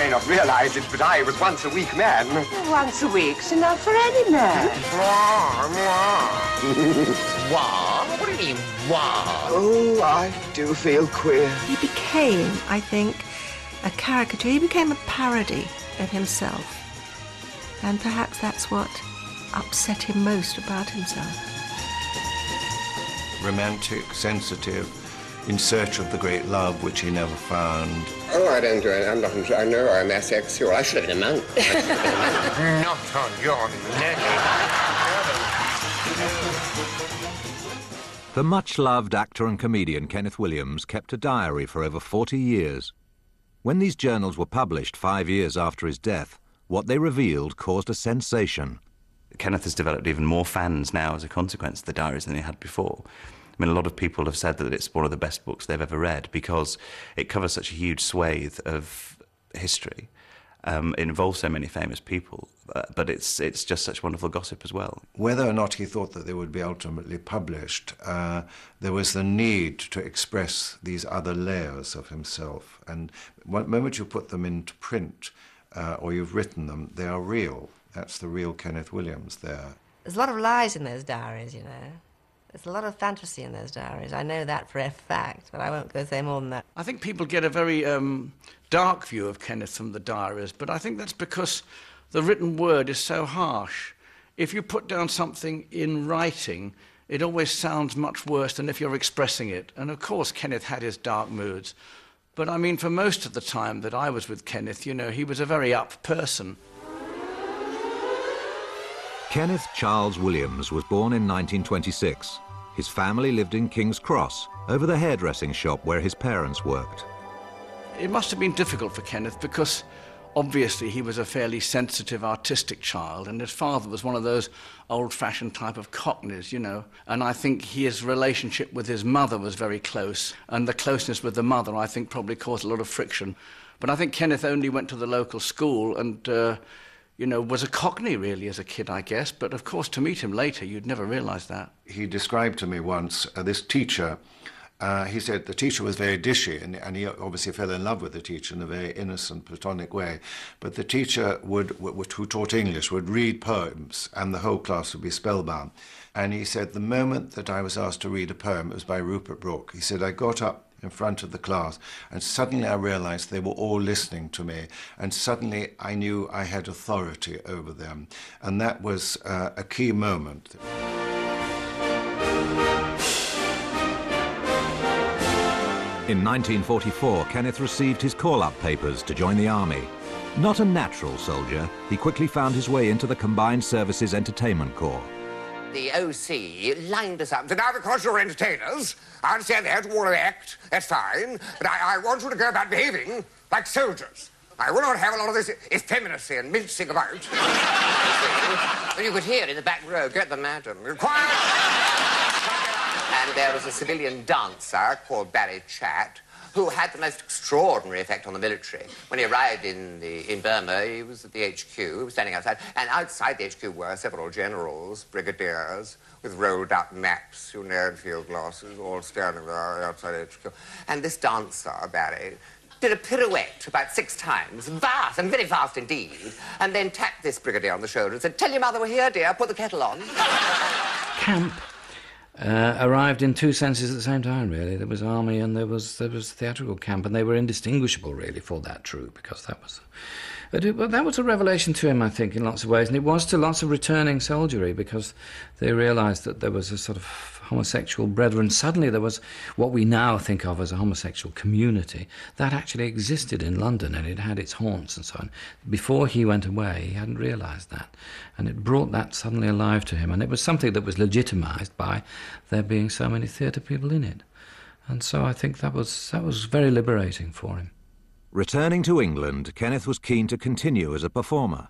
may not realize it, but I was once a weak man. Once a week's enough for any man. Wah? What do you mean, wah? Oh, I do feel queer. He became, I think, a caricature. He became a parody of himself. And perhaps that's what upset him most about himself. Romantic, sensitive, in search of the great love which he never found. Oh, I don't do it. I'm not. I know I'm asexual. I should have been a monk. Not on your Nelly. The much-loved actor and comedian Kenneth Williams kept a diary for over 40 years. When these journals were published 5 years after his death, what they revealed caused a sensation. Kenneth has developed even more fans now as a consequence of the diaries than he had before. I mean, a lot of people have said that it's one of the best books they've ever read because it covers such a huge swathe of history. It involves so many famous people, but it's just such wonderful gossip as well. Whether or not he thought that they would be ultimately published, there was the need to express these other layers of himself. And the moment you put them into print, or you've written them, they are real. That's the real Kenneth Williams there. There's a lot of lies in those diaries, you know. There's a lot of fantasy in those diaries. I know that for a fact, but I won't go say more than that. I think people get a very dark view of Kenneth from the diaries, but I think that's because the written word is so harsh. If you put down something in writing, it always sounds much worse than if you're expressing it. And of course, Kenneth had his dark moods. But I mean, for most of the time that I was with Kenneth, you know, he was a very up person. Kenneth Charles Williams was born in 1926. His family lived in King's Cross, over the hairdressing shop where his parents worked. It must have been difficult for Kenneth because obviously he was a fairly sensitive, artistic child, and his father was one of those old-fashioned type of cockneys, you know. And I think his relationship with his mother was very close, and the closeness with the mother, I think, probably caused a lot of friction. But I think Kenneth only went to the local school and, you know, was a cockney, really, as a kid, I guess. But, of course, to meet him later, you'd never realise that. He described to me once this teacher. He said the teacher was very dishy, and he obviously fell in love with the teacher in a very innocent, platonic way. But the teacher, who taught English, would read poems, and the whole class would be spellbound. And he said, the moment that I was asked to read a poem, it was by Rupert Brooke, he said, I got up in front of the class, and suddenly I realized they were all listening to me, and suddenly I knew I had authority over them. And that was a key moment. In 1944, Kenneth received his call-up papers to join the army. Not a natural soldier, he quickly found his way into the Combined Services Entertainment Corps. The OC lined us up. So now, because you're entertainers, I understand they have to all act. That's fine. But I want you to go about behaving like soldiers. I will not have a lot of this effeminacy and mincing about. Well, you could hear in the back row, get the madam. Quiet! And there was a civilian dancer called Barry Chatt, who had the most extraordinary effect on the military. When he arrived in Burma, he was at the HQ, he was standing outside, and outside the HQ were several generals, brigadiers, with rolled-up maps, you know, and field glasses, all standing there outside HQ. And this dancer, Barry, did a pirouette about 6 times, fast and very fast indeed, and then tapped this brigadier on the shoulder and said, "Tell your mother we're here, dear, put the kettle on." Camp arrived in 2 senses at the same time, really. There was army and there was theatrical camp, and they were indistinguishable, really, for that troupe, because that was a revelation to him, I think, in lots of ways, and it was to lots of returning soldiery, because they realised that there was a sort of homosexual brethren. Suddenly there was what we now think of as a homosexual community that actually existed in London, and it had its haunts and so on. Before he went away, he hadn't realised that, and it brought that suddenly alive to him, and it was something that was legitimised by there being so many theatre people in it. And so I think that was very liberating for him. Returning to England, Kenneth was keen to continue as a performer.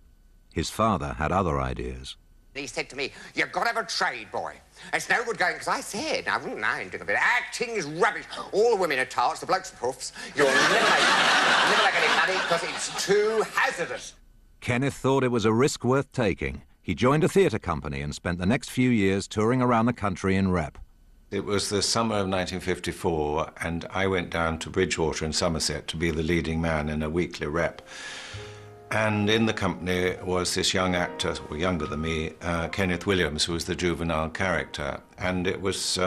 His father had other ideas. He said to me, "You've got to have a trade, boy. It's no good going," because I said, I wouldn't mind doing a bit. Acting is rubbish. All the women are tarts, the blokes are puffs. You'll never make any money because it's too hazardous. Kenneth thought it was a risk worth taking. He joined a theatre company and spent the next few years touring around the country in R.I.P. It was the summer of 1954, and I went down to Bridgewater in Somerset to be the leading man in a weekly rep. And in the company was this young actor, or younger than me, Kenneth Williams, who was the juvenile character. And it was,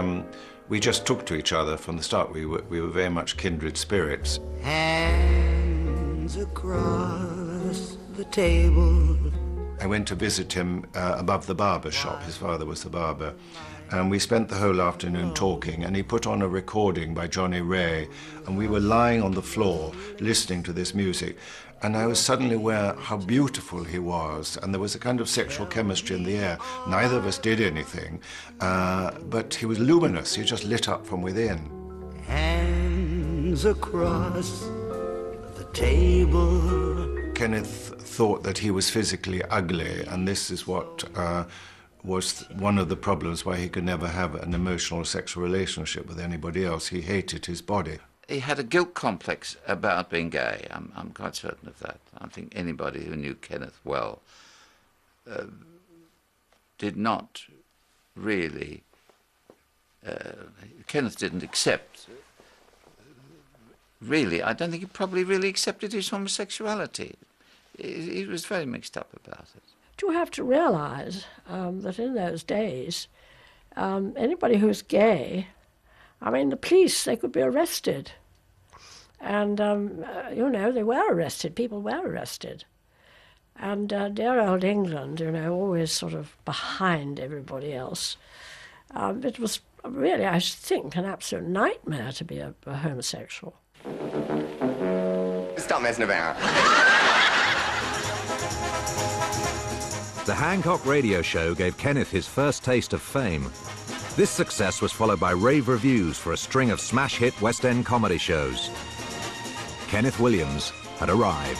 we just took to each other from the start. We were very much kindred spirits. Hands across the table. I went to visit him above the barber shop. His father was the barber. And we spent the whole afternoon talking, and he put on a recording by Johnny Ray, and we were lying on the floor listening to this music. And I was suddenly aware how beautiful he was, and there was a kind of sexual chemistry in the air. Neither of us did anything, but he was luminous. He just lit up from within. Hands across the table. Kenneth thought that he was physically ugly, and this is what was one of the problems why he could never have an emotional sexual relationship with anybody else. He hated his body. He had a guilt complex about being gay. I'm quite certain of that. I think anybody who knew Kenneth well did not really... Kenneth didn't accept... Really, I don't think he probably really accepted his homosexuality. He was very mixed up about it. You have to realise that in those days, anybody who's gay, I mean, the police, they could be arrested. And, you know, they were arrested. People were arrested. And dear old England, you know, always sort of behind everybody else. It was really, I think, an absolute nightmare to be a homosexual. Stop messing about. The Hancock radio show gave Kenneth his first taste of fame. This success was followed by rave reviews for a string of smash hit West End comedy shows. Kenneth Williams had arrived.